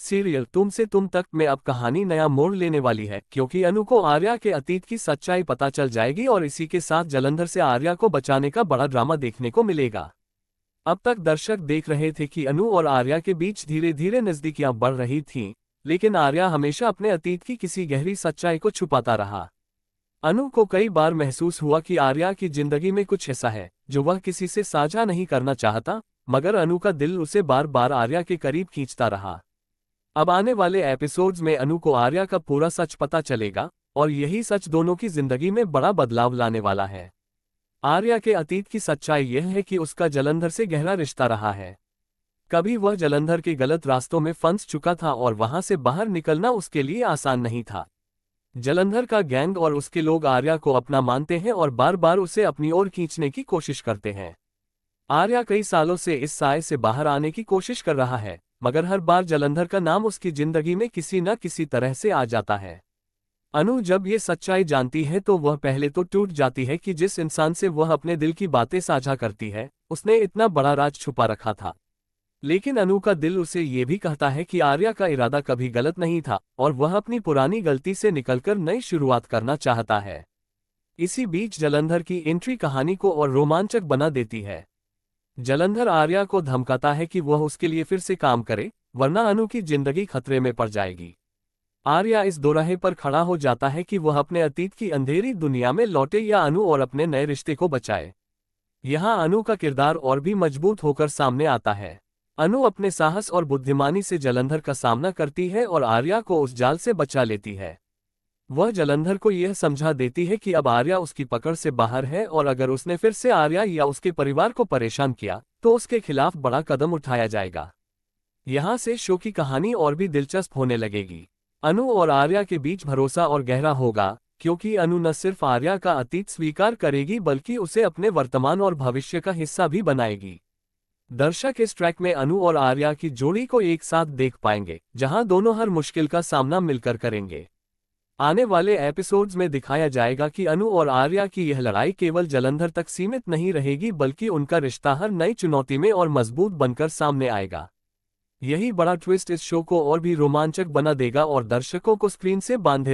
Serial तुम से तुम तक में अब कहानी नया मोड़ लेने वाली है, क्योंकि अनु को आर्या के अतीत की सच्चाई पता चल जाएगी और इसी के साथ जलंधर से आर्या को बचाने का बड़ा ड्रामा देखने को मिलेगा। अब तक दर्शक देख रहे थे कि अनु और आर्या के बीच धीरे धीरे नजदीकियां बढ़ रही थीं, लेकिन आर्या हमेशा अपने अतीत की किसी गहरी सच्चाई को छुपाता रहा। अनु को कई बार महसूस हुआ कि आर्या की जिंदगी में कुछ ऐसा है जो वह किसी से साझा नहीं करना चाहता, मगर अनु का दिल उसे बार बार आर्या के करीब खींचता रहा। अब आने वाले एपिसोड्स में अनु को आर्या का पूरा सच पता चलेगा और यही सच दोनों की जिंदगी में बड़ा बदलाव लाने वाला है। आर्या के अतीत की सच्चाई यह है कि उसका जलंधर से गहरा रिश्ता रहा है। कभी वह जलंधर के गलत रास्तों में फंस चुका था और वहां से बाहर निकलना उसके लिए आसान नहीं था। जलंधर का गैंग और उसके लोग आर्या को अपना मानते हैं और बार बार उसे अपनी ओर खींचने की कोशिश करते हैं। आर्या कई सालों से इस साए से बाहर आने की कोशिश कर रहा है, मगर हर बार जलंधर का नाम उसकी जिंदगी में किसी न किसी तरह से आ जाता है। अनु जब ये सच्चाई जानती है तो वह पहले तो टूट जाती है कि जिस इंसान से वह अपने दिल की बातें साझा करती है उसने इतना बड़ा राज छुपा रखा था। लेकिन अनु का दिल उसे ये भी कहता है कि आर्या का इरादा कभी गलत नहीं था और वह अपनी पुरानी गलती से निकलकर नई शुरुआत करना चाहता है। इसी बीच जलंधर की एंट्री कहानी को और रोमांचक बना देती है। जलंधर आर्या को धमकाता है कि वह उसके लिए फिर से काम करे, वरना अनु की जिंदगी खतरे में पड़ जाएगी। आर्या इस दोराहे पर खड़ा हो जाता है कि वह अपने अतीत की अंधेरी दुनिया में लौटे या अनु और अपने नए रिश्ते को बचाए। यहाँ अनु का किरदार और भी मजबूत होकर सामने आता है। अनु अपने साहस और बुद्धिमानी से जलंधर का सामना करती है और आर्या को उस जाल से बचा लेती है। वह जलंधर को यह समझा देती है कि अब आर्या उसकी पकड़ से बाहर है और अगर उसने फिर से आर्या या उसके परिवार को परेशान किया तो उसके खिलाफ बड़ा कदम उठाया जाएगा। यहाँ से शो की कहानी और भी दिलचस्प होने लगेगी। अनु और आर्या के बीच भरोसा और गहरा होगा, क्योंकि अनु न सिर्फ आर्या का अतीत स्वीकार करेगी बल्कि उसे अपने वर्तमान और भविष्य का हिस्सा भी बनाएगी। दर्शक इस ट्रैक में अनु और आर्या की जोड़ी को एक साथ देख पाएंगे, जहां दोनों हर मुश्किल का सामना मिलकर करेंगे। आने वाले एपिसोड्स में दिखाया जाएगा कि अनु और आर्या की यह लड़ाई केवल जलंधर तक सीमित नहीं रहेगी, बल्कि उनका रिश्ता हर नई चुनौती में और मजबूत बनकर सामने आएगा। यही बड़ा ट्विस्ट इस शो को और भी रोमांचक बना देगा और दर्शकों को स्क्रीन से बांधे